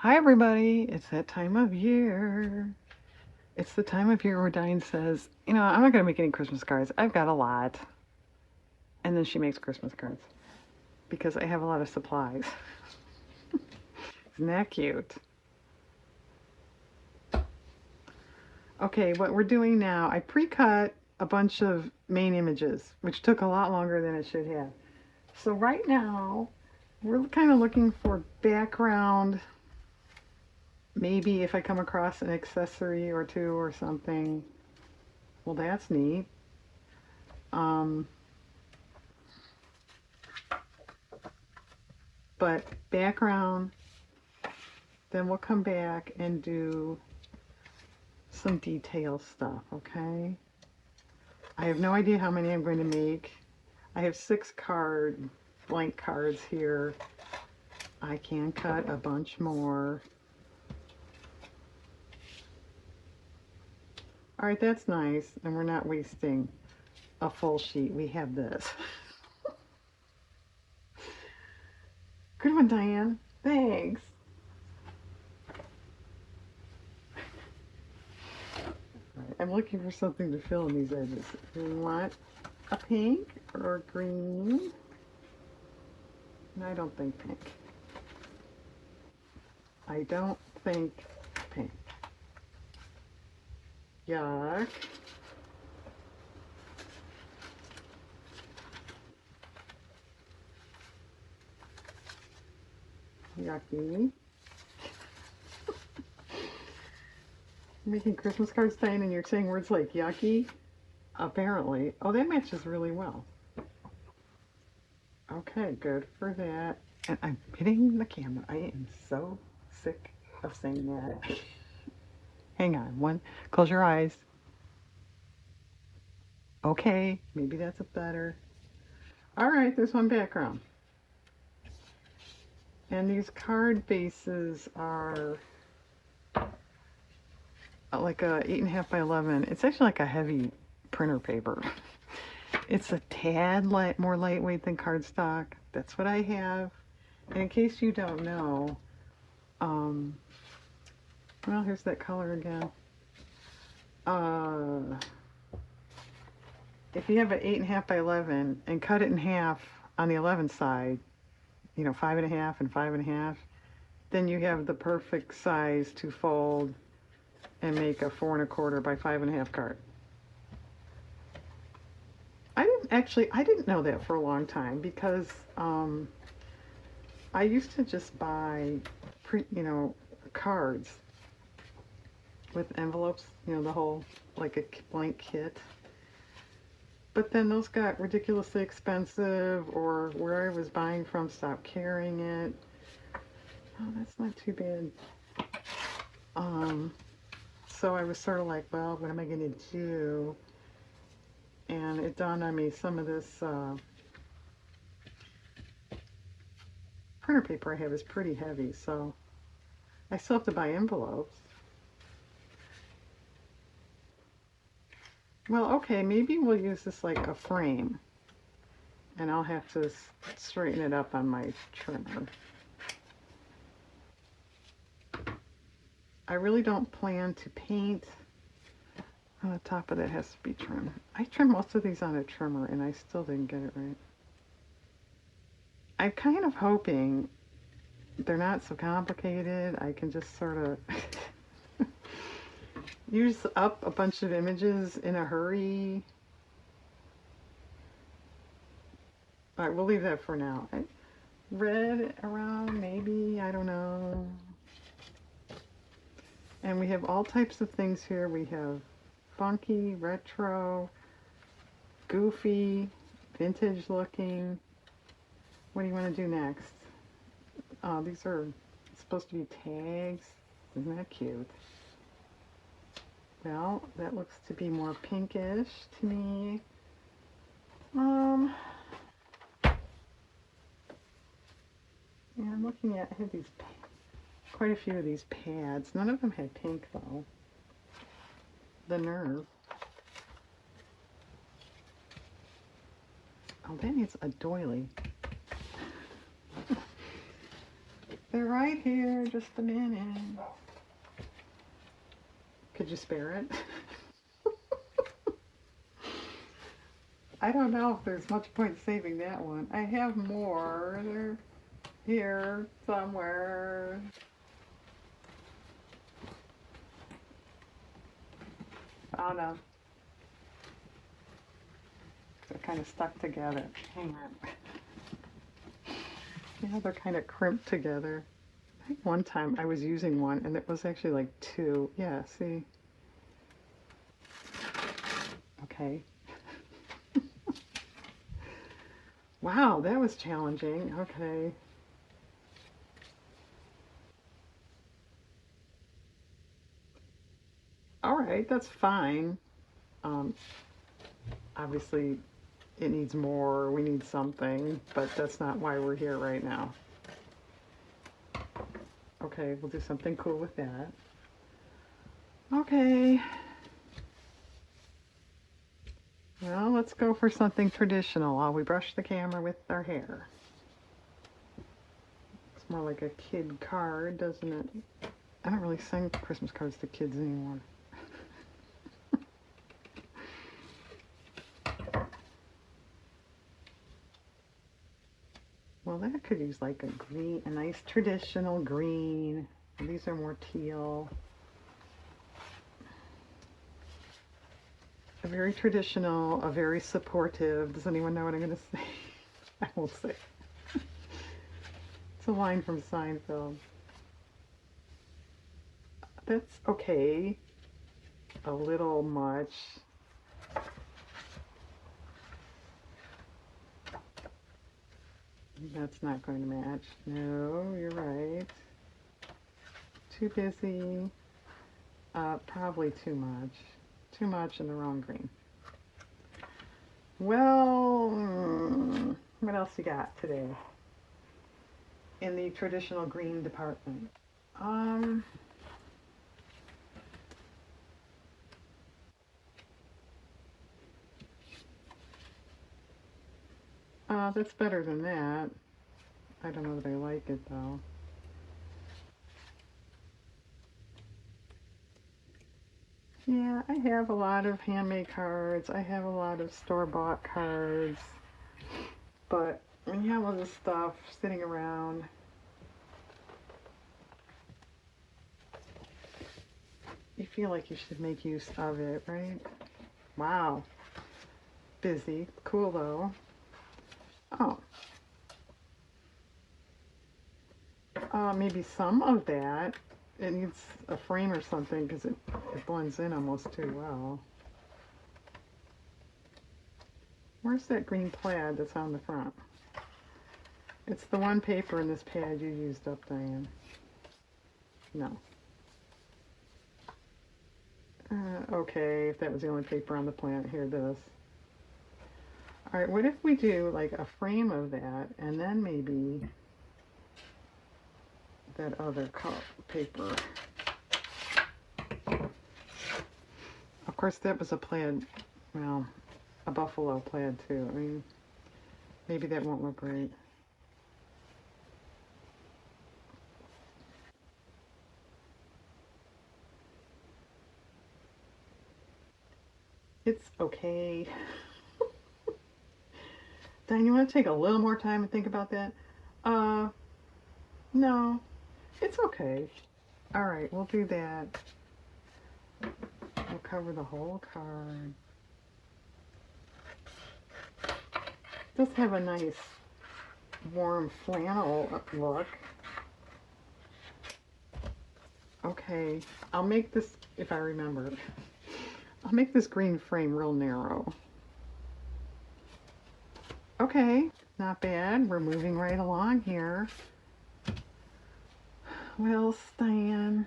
Hi, everybody. It's that time of year. It's the time of year where Diane says, I'm not going to make any Christmas cards. I've got a lot. And then she makes Christmas cards because I have a lot of supplies. Isn't that cute? Okay, what we're doing now, I pre-cut a bunch of main images, which took a lot longer than it should have. So right now, we're kind of looking for background. Maybe if I come across an accessory or two or something. Well, that's neat. Um, but background, then we'll come back and do some detail stuff, okay? I have no idea how many I'm going to make. I have 6 blank cards here. I can cut a bunch more. All right, that's nice, and we're not wasting a full sheet. We have this. Good one, Diane. Thanks. All right, I'm looking for something to fill in these edges. Do you want a pink or a green? No, I don't think pink. I don't think pink. Yuck. Yucky. You're making Christmas cards, Diane, and you're saying words like yucky? Apparently. Oh, that matches really well. Okay, good for that. And I'm hitting the camera. I am so sick of saying that. Hang on. Close your eyes. Okay, maybe that's a better. All right, there's one background. And these card bases are like a 8.5 by 11. It's actually like a heavy printer paper. It's a tad more lightweight than cardstock. That's what I have. And in case you don't know, um, well, here's that color again. If you have an 8.5 by 11 and cut it in half on the 11 side, 5.5 and 5.5, then you have the perfect size to fold and make a 4.25 by 5.5 card. I didn't know that for a long time because I used to just buy cards with envelopes, the whole, like a blank kit. But then those got ridiculously expensive, or where I was buying from stopped carrying it. Oh, that's not too bad. So I was sort of like, well, what am I going to do? And it dawned on me some of this printer paper I have is pretty heavy, so I still have to buy envelopes. Well, okay, maybe we'll use this like a frame, and I'll have to straighten it up on my trimmer. I really don't plan to paint. On the top of that has to be trimmed. I trimmed most of these on a trimmer, and I still didn't get it right. I'm kind of hoping they're not so complicated. I can just sort of use up a bunch of images in a hurry. All right, we'll leave that for now. Red around, maybe, I don't know. And we have all types of things here. We have funky, retro, goofy, vintage looking. What do you want to do next? Oh, these are supposed to be tags. Isn't that cute? Well, that looks to be more pinkish to me. Yeah, I'm looking at, I have quite a few of these pads. None of them had pink though. The nerve. Oh, that needs a doily. They're right here, just a minute. Could you spare it? I don't know if there's much point saving that one. I have more. They're here somewhere. Oh no. They're kind of stuck together. Hang on. Yeah, they're kind of crimped together. I think one time I was using one and it was actually like two. Yeah, see? Okay. Wow, that was challenging. Okay. All right, that's fine. Um, Obviously, it needs more. We need something, but that's not why we're here right now. Okay, we'll do something cool with that. Okay. Well, let's go for something traditional while we brush the camera with our hair. It's more like a kid card, doesn't it? I don't really send Christmas cards to kids anymore. Well, that could use like a green, a nice traditional green. These are more teal. A very traditional, a very supportive. Does anyone know what I'm going to say? I won't say. It's a line from Seinfeld. That's okay. A little much. That's not going to match. No, you're right. Too busy. Probably too much. Too much in the wrong green. Well, what else you got today in the traditional green department? Um, that's better than that. I don't know that I like it though. Yeah, I have a lot of handmade cards. I have a lot of store-bought cards. But when you have all this stuff sitting around, you feel like you should make use of it, right? Wow. Busy. Cool though. Oh, maybe some of that. It needs a frame or something because it blends in almost too well. Where's that green plaid that's on the front? It's the one paper in this pad you used up, Diane. No. Okay, if that was the only paper on the plant, here, this. All right, what if we do like a frame of that and then maybe that other paper? Of course, that was a plaid, well, a buffalo plaid too. I mean, maybe that won't look right. It's okay. Diane, you want to take a little more time and think about that? Uh, no, it's okay. All right, we'll do that. We'll cover the whole card. It does have a nice warm flannel look. Okay, I'll make this, if I remember, I'll make this green frame real narrow. Okay, not bad. We're moving right along here. Well, Stan.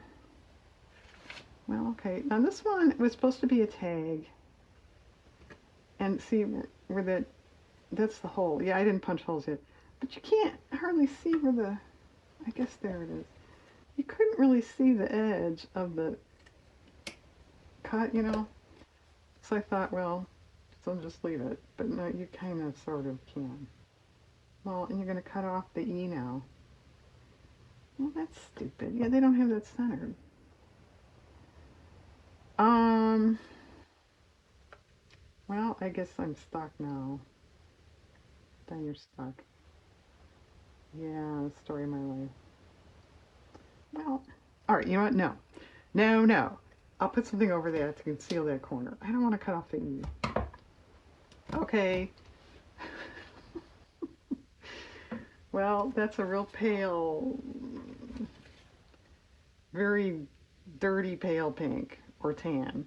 Well, okay. Now this one was supposed to be a tag. And see where that's the hole. Yeah, I didn't punch holes yet. But you can't hardly see where the, I guess there it is. You couldn't really see the edge of the cut, you know? So I thought, well, so just leave it. But no, you kind of sort of can. Well, and you're going to cut off the E now. Well, that's stupid. Yeah, they don't have that centered. Um, well, I guess I'm stuck now. Then you're stuck. Yeah, story of my life. Well, all right, you know what? No. No, no. I'll put something over there to conceal that corner. I don't want to cut off the E. Okay. Well, that's a real pale, very dirty pale pink or tan.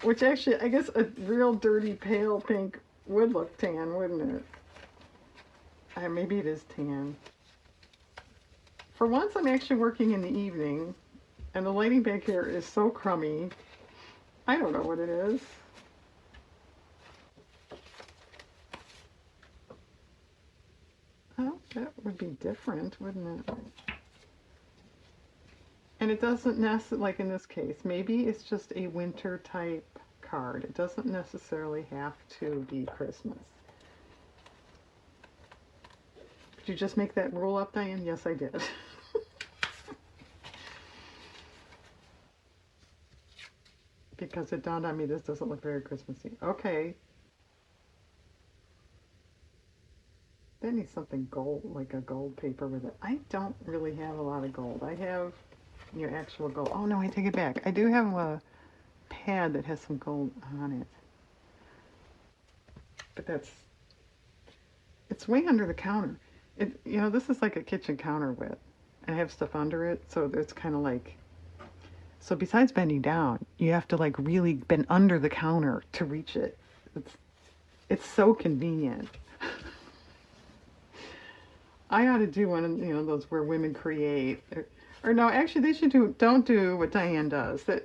Which actually, I guess a real dirty pale pink would look tan, wouldn't it? Maybe it is tan. For once, I'm actually working in the evening, and the lighting back here is so crummy. I don't know what it is. Oh, that would be different, wouldn't it? And it doesn't necessarily, like in this case, maybe it's just a winter type card. It doesn't necessarily have to be Christmas. Did you just make that rule up, Diane? Yes, I did. Because it dawned on me this doesn't look very Christmassy. Okay. That needs something gold, like a gold paper with it. I don't really have a lot of gold. I have your actual gold. Oh no, I take it back. I do have a pad that has some gold on it. But it's way under the counter. This is like a kitchen counter width. And I have stuff under it, so it's kind of like, so besides bending down, you have to like really bend under the counter to reach it. It's it's so convenient. I ought to do one of those where women create, or no, actually they should don't do what Diane does. Do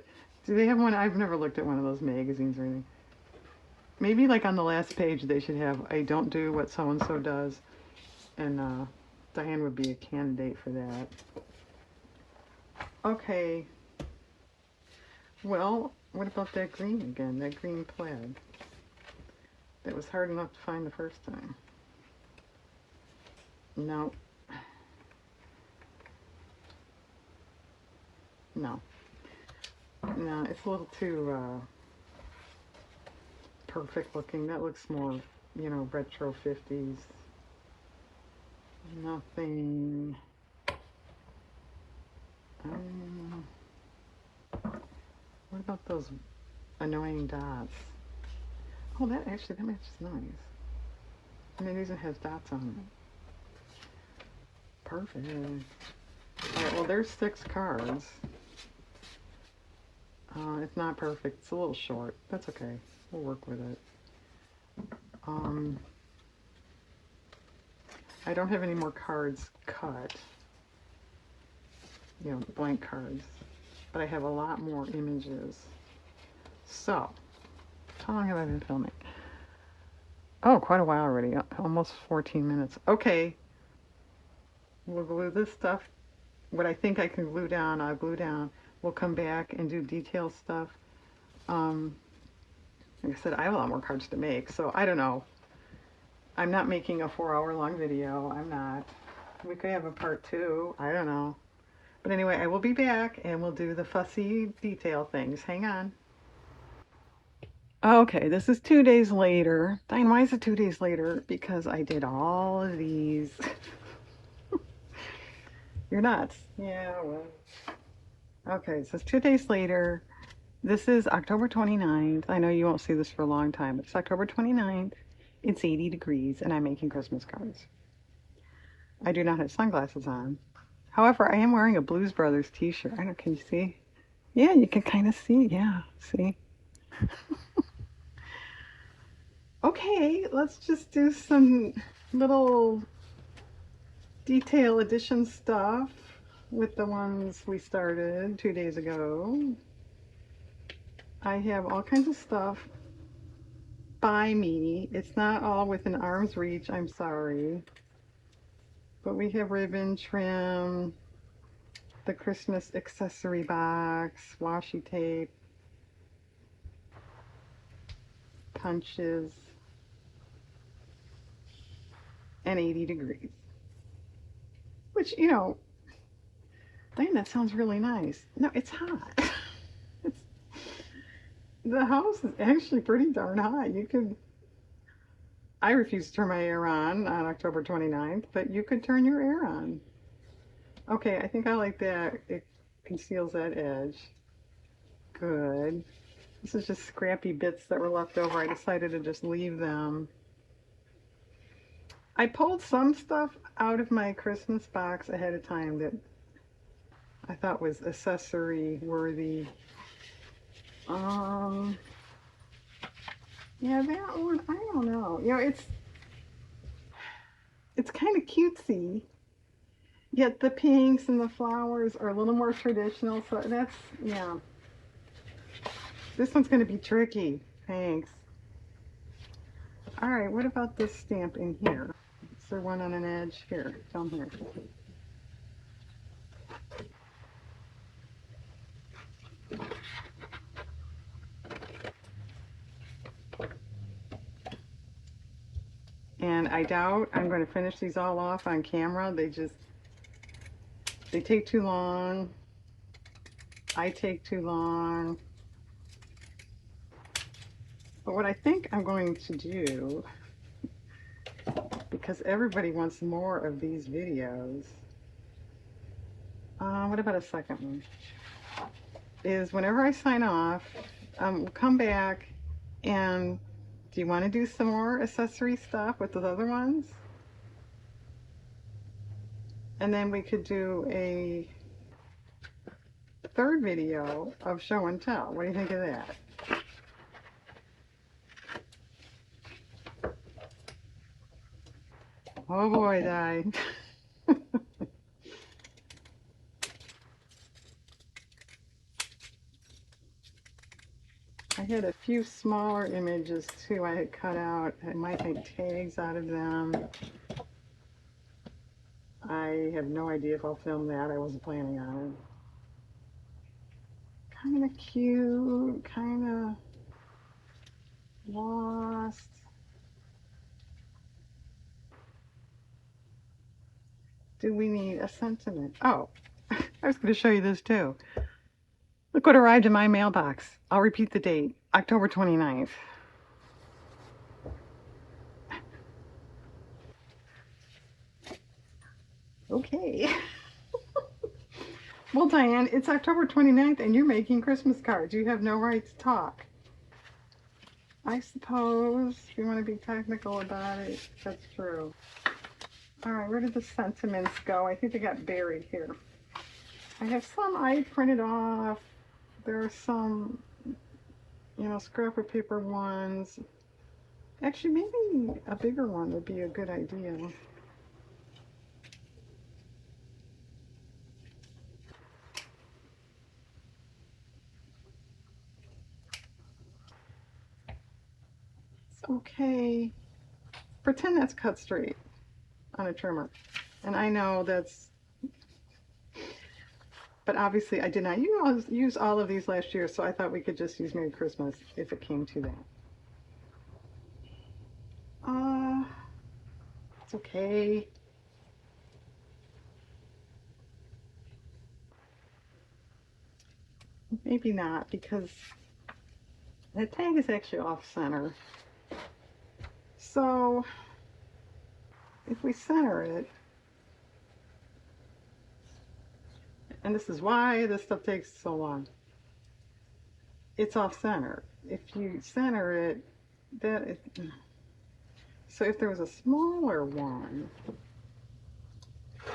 they have one? I've never looked at one of those magazines or anything. Maybe like on the last page they should have a don't do what so and so does, and Diane would be a candidate for that. Okay. Well, what about that green again? That green plaid. That was hard enough to find the first time. No. No. No, it's a little too perfect looking. That looks more, retro 50s. Nothing. Um, what about those annoying dots? Oh, that matches nice. And it even has dots on it. Perfect. Alright, well, there's 6 cards. It's not perfect. It's a little short. That's okay. We'll work with it. I don't have any more cards cut. Blank cards. But I have a lot more images. So, how long have I been filming? Oh, quite a while already. Almost 14 minutes. Okay. We'll glue this stuff. What I think I can glue down, I'll glue down. We'll come back and do detail stuff. Like I said, I have a lot more cards to make, so I don't know. I'm not making a 4-hour long video. I'm not. We could have a part 2. I don't know. But anyway, I will be back and we'll do the fussy detail things. Hang on. Okay, this is 2 days later. Diane, why is it 2 days later? Because I did all of these. You're nuts. Yeah, well. Okay, so it's 2 days later. This is October 29th. I know you won't see this for a long time, but it's October 29th. It's 80 degrees and I'm making Christmas cards. I do not have sunglasses on. However, I am wearing a Blues Brothers t-shirt. I don't, can you see? Yeah, you can kind of see. Yeah, see? Okay, let's just do some little detail addition stuff with the ones we started 2 days ago. I have all kinds of stuff by me. It's not all within arm's reach, I'm sorry. But we have ribbon, trim, the Christmas accessory box, washi tape, punches, and 80 degrees. Which, you know, Diane, that sounds really nice. No, it's hot. It's, the house is actually pretty darn hot. You could, I refuse to turn my air on October 29th, but you could turn your air on. Okay, I think I like that. It conceals that edge. Good. This is just scrappy bits that were left over. I decided to just leave them. I pulled some stuff out of my Christmas box ahead of time that I thought was accessory worthy. Um, yeah, that one, I don't know. You know, it's kind of cutesy, yet the pinks and the flowers are a little more traditional. So that's, yeah. This one's going to be tricky. Thanks. All right, what about this stamp in here? Is there one on an edge? Here, down here. And I doubt I'm going to finish these all off on camera. They take too long. I take too long. But what I think I'm going to do, because everybody wants more of these videos, what about a second one? Is whenever I sign off, we'll come back and do you want to do some more accessory stuff with those other ones? And then we could do a third video of show and tell. What do you think of that? Oh boy, Di. I had a few smaller images too I had cut out. I might make tags out of them. I have no idea if I'll film that. I wasn't planning on it. Kind of cute, kind of lost. Do we need a sentiment? Oh, I was going to show you this too. Look what arrived in my mailbox. I'll repeat the date, October 29th. Okay. Well, Diane, it's October 29th and you're making Christmas cards. You have no right to talk. I suppose, if you want to be technical about it, that's true. All right, where did the sentiments go? I think they got buried here. I have some I printed off. There are some, you know, scrap of paper ones. Actually, maybe a bigger one would be a good idea. It's okay. Pretend that's cut straight on a trimmer. And I know that's, but obviously I did not use all of these last year, so I thought we could just use Merry Christmas if it came to that. It's okay. Maybe not, because the tag is actually off center. So if we center it, and this is why this stuff takes so long, it's off center. If you center it, so if there was a smaller one,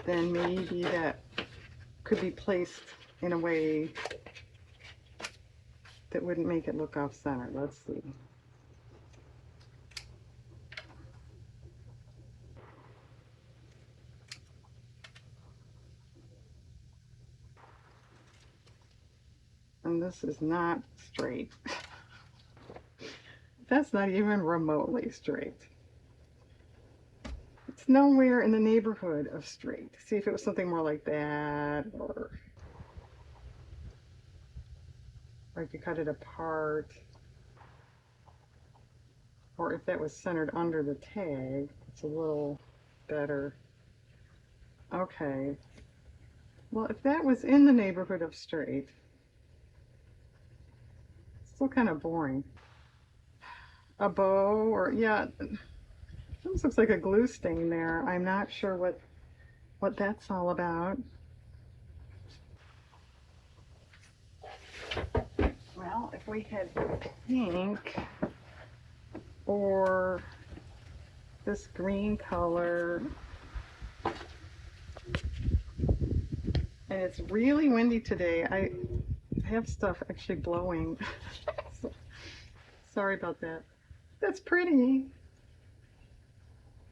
then maybe that could be placed in a way that wouldn't make it look off center. Let's see. And this is not straight. That's not even remotely straight. It's nowhere in the neighborhood of straight. See if it was something more like that, or if you cut it apart, or if that was centered under the tag, it's a little better. Okay. Well, if that was in the neighborhood of straight, it's still kind of boring. A bow or, yeah, this looks like a glue stain there. I'm not sure what that's all about. Well, if we had pink or this green color, and it's really windy today. I have stuff actually blowing. So, sorry about that. That's pretty.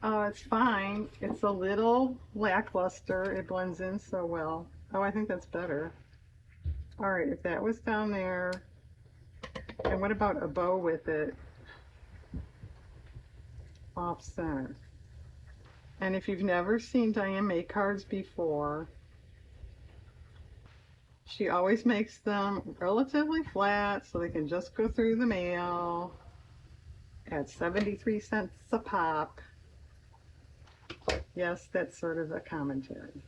It's fine. It's a little lackluster. It blends in so well. Oh, I think that's better. All right, if that was down there, and what about a bow with it off center? And if you've never seen Diane make cards before, she always makes them relatively flat so they can just go through the mail at 73 cents a pop. Yes, that's sort of a commentary.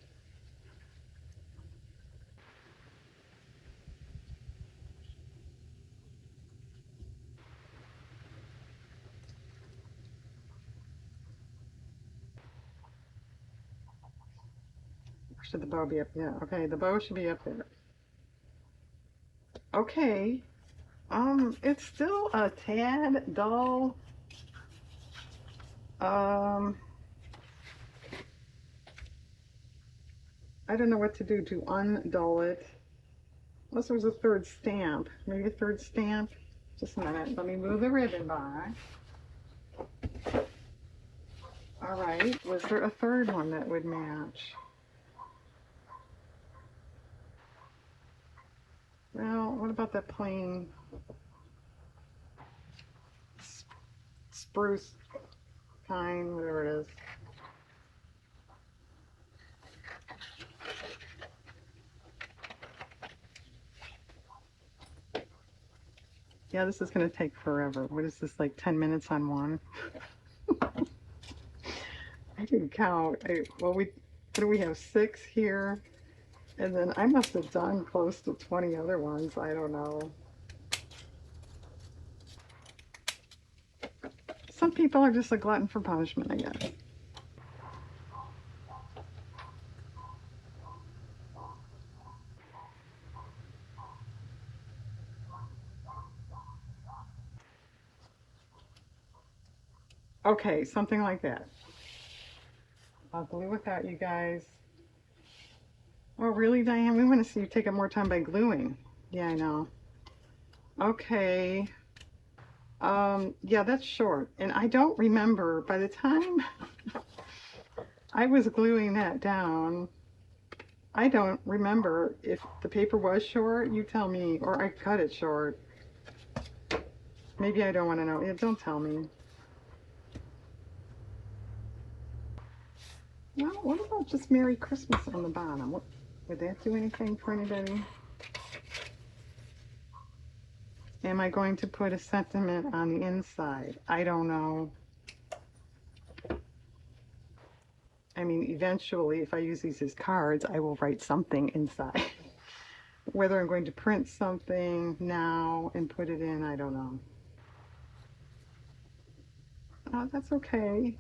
Should the bow be up? Yeah, okay, the bow should be up there. Okay, it's still a tad dull. Um, I don't know what to do to undull it. Unless there was a third stamp. Maybe a third stamp. Just a minute. Let me move the ribbon by. All right. Was there a third one that would match? Well, what about that plain spruce pine, whatever it is? Yeah, this is going to take forever. What is this, like 10 minutes on one? I didn't count. Well, what do we have? 6 here. And then I must have done close to 20 other ones. I don't know. Some people are just a glutton for punishment, I guess. Okay, something like that. I'll glue without you guys. Oh, really, Diane? We want to see you take up more time by gluing. Yeah, I know. Okay. Yeah, that's short. And I don't remember, by the time I was gluing that down, I don't remember if the paper was short. You tell me, or I cut it short. Maybe I don't want to know. Yeah, don't tell me. Well, what about just Merry Christmas on the bottom? Would that do anything for anybody? Am I going to put a sentiment on the inside? I don't know. I mean, eventually, if I use these as cards, I will write something inside. Whether I'm going to print something now and put it in, I don't know. Oh, that's okay.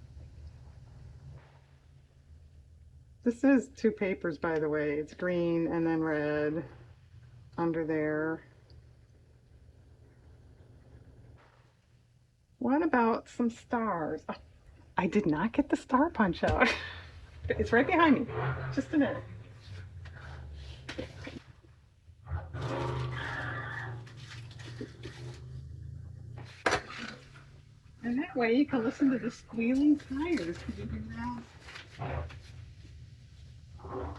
This is 2 papers, by the way. It's green and then red under there. What about some stars? Oh, I did not get the star punch out. It's right behind me. Just a minute. And that way you can listen to the squealing tires. Can you do that?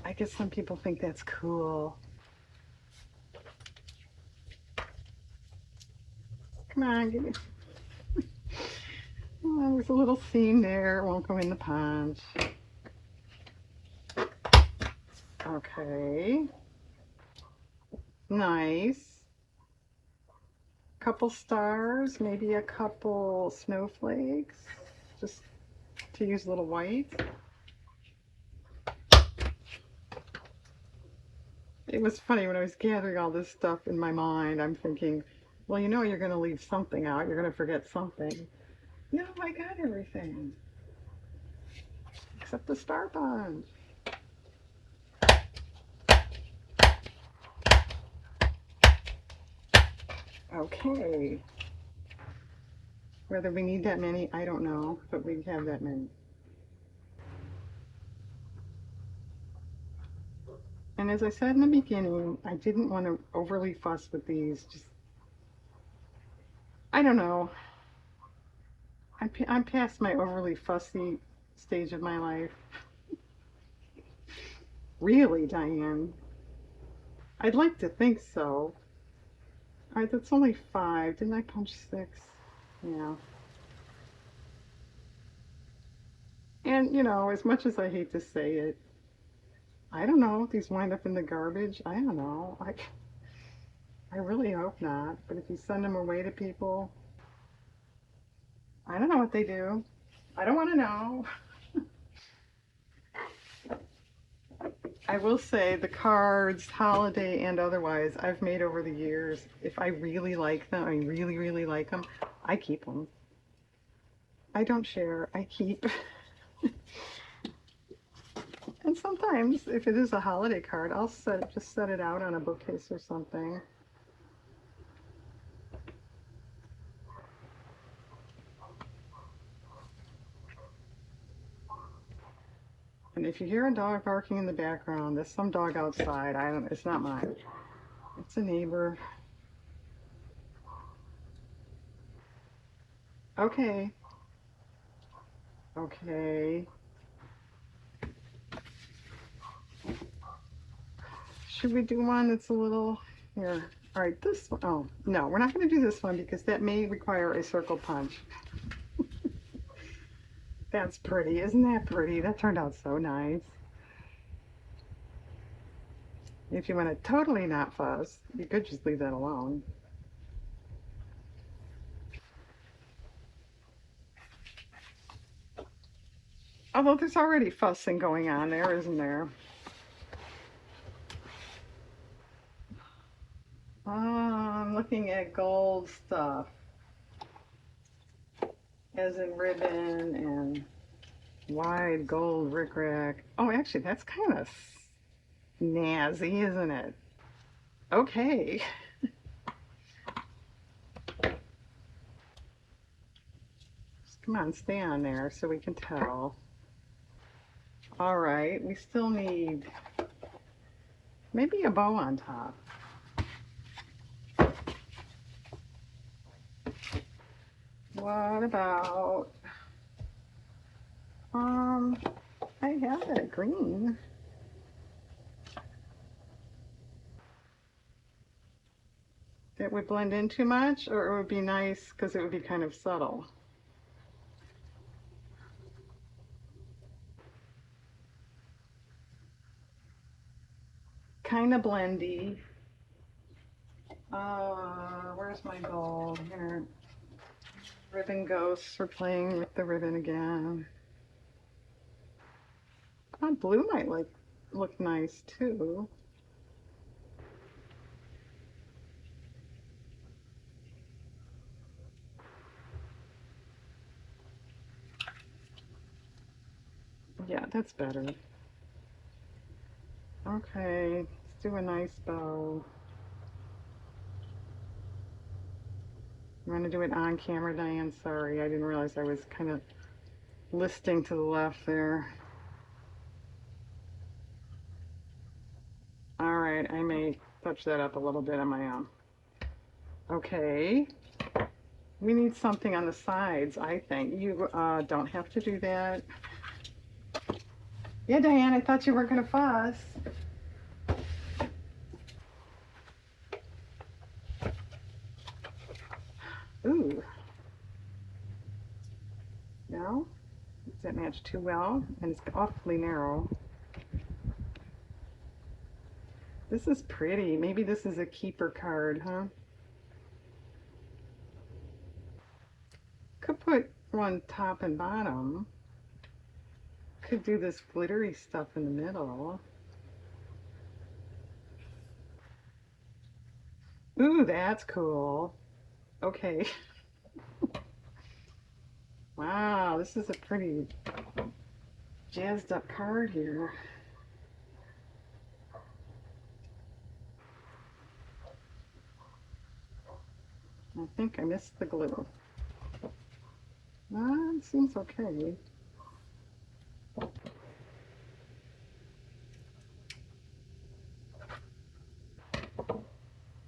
I guess some people think that's cool. Come on, give me. Oh, there's a little seam there. It won't go in the punch. Okay. Nice. Couple stars, maybe a couple snowflakes, just to use a little white. It was funny when I was gathering all this stuff in my mind. I'm thinking, well, you know, you're going to leave something out. You're going to forget something. No, I got everything except the star punch. Okay. Whether we need that many, I don't know, but we have that many. And as I said in the beginning, I didn't want to overly fuss with these. Just, I don't know. I'm past my overly fussy stage of my life. Really, Diane? I'd like to think so. All right, that's only 5. Didn't I punch 6? Yeah. And, you know, as much as I hate to say it, I don't know if these wind up in the garbage. I don't know. I really hope not. But if you send them away to people, I don't know what they do. I don't want to know. I will say the cards, holiday and otherwise, I've made over the years. If I really like them, I really, really like them, I keep them. I don't share, I keep. And sometimes, if it is a holiday card, I'll just set it out on a bookcase or something. And if you hear a dog barking in the background, there's some dog outside. I don't. It's not mine. It's a neighbor. Okay. Okay. Should we do one that's a little here? All right, this one. Oh, no, we're not going to do this one because that may require a circle punch. That's pretty. Isn't that pretty? That turned out so nice. If you want to totally not fuss, you could just leave that alone. Although there's already fussing going on there, isn't there? Oh, I'm looking at gold stuff, as in ribbon and wide gold rickrack. Oh, actually, that's kind of snazzy, isn't it? Okay. Just come on, stay on there so we can tell. All right, we still need maybe a bow on top. What about, um, I have that green. It would blend in too much, or it would be nice because it would be kind of subtle. Kind of blendy. Where's my gold? Here. Ribbon ghosts. We're playing with the ribbon again. Oh, blue might look nice too. Yeah, that's better. Okay, let's do a nice bow. I'm going to do it on camera, Diane. Sorry, I didn't realize I was kind of listing to the left there. All right, I may touch that up a little bit on my own. Okay, we need something on the sides, I think. You don't have to do that. Yeah, Diane, I thought you weren't going to fuss. Ooh. No? Does that match too well? And it's awfully narrow. This is pretty. Maybe this is a keeper card, huh? Could put one top and bottom. Could do this glittery stuff in the middle. Ooh, that's cool. Okay. Wow, this is a pretty jazzed up card here. I think I missed the glue. It seems okay.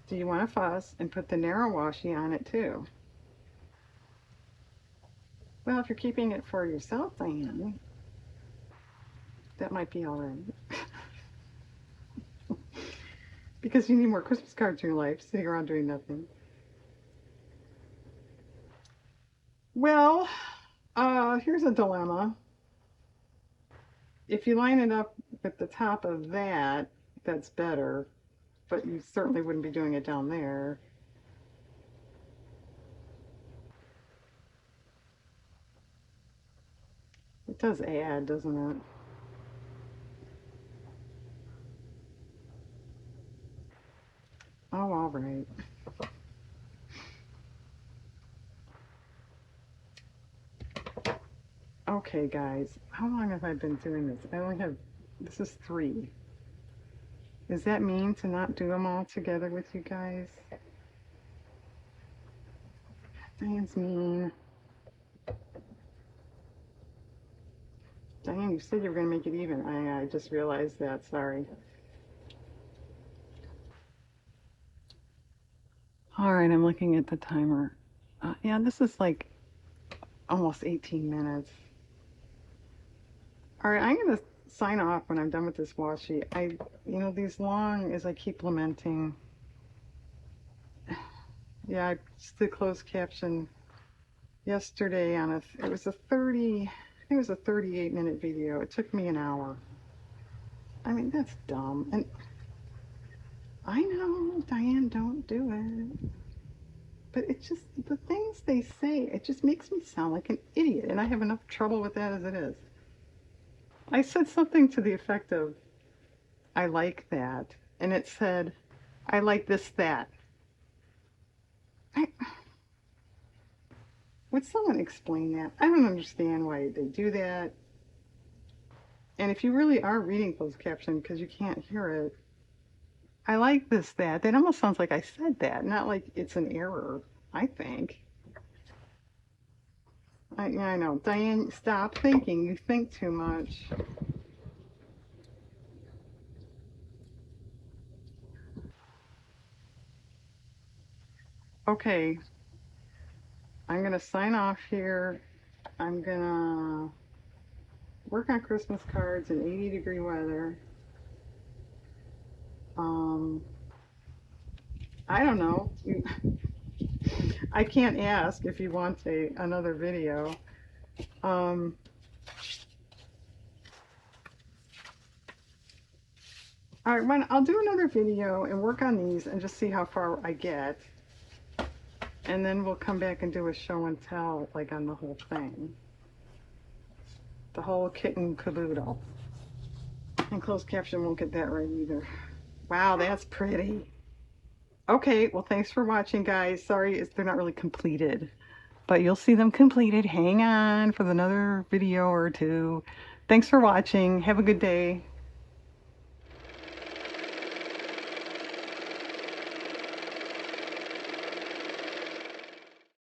Do you want to fuss and put the narrow washi on it too? Well, if you're keeping it for yourself, Diane, that might be all right. Because you need more Christmas cards in your life, sitting around doing nothing. Well, here's a dilemma. If you line it up at the top of that, that's better, but you certainly wouldn't be doing it down there. It does add, doesn't it? Oh, all right. Okay, guys, how long have I been doing this? I only have, this is 3. Does that mean to not do them all together with you guys? Diane's mean. Diane, you said you were going to make it even. I just realized that. Sorry. All right, I'm looking at the timer. Yeah, this is like almost 18 minutes. All right, I'm going to sign off when I'm done with this washi. These long, as I keep lamenting. Yeah, I just did closed caption yesterday on it was a 30, I think it was a 38-minute video. It took me an hour. I mean, that's dumb. And I know, Diane, don't do it. But it's just, the things they say, it just makes me sound like an idiot. And I have enough trouble with that as it is. I said something to the effect of, I like that. And it said, I like this, that. I, would someone explain that? I don't understand why they do that. And if you really are reading closed caption because you can't hear it, I like this, that. That almost sounds like I said that, not like it's an error, I think. I know. Diane, stop thinking. You think too much. Okay, I'm going to sign off here. I'm going to work on Christmas cards in 80-degree weather. I don't know. I can't ask if you want another video. Um, all right, I'll do another video and work on these and just see how far I get. And then we'll come back and do a show and tell, like, on the whole thing. The whole kit and caboodle. And closed caption won't get that right either. Wow, that's pretty. Okay, well, thanks for watching, guys. Sorry, they're not really completed. But you'll see them completed. Hang on for another video or two. Thanks for watching. Have a good day.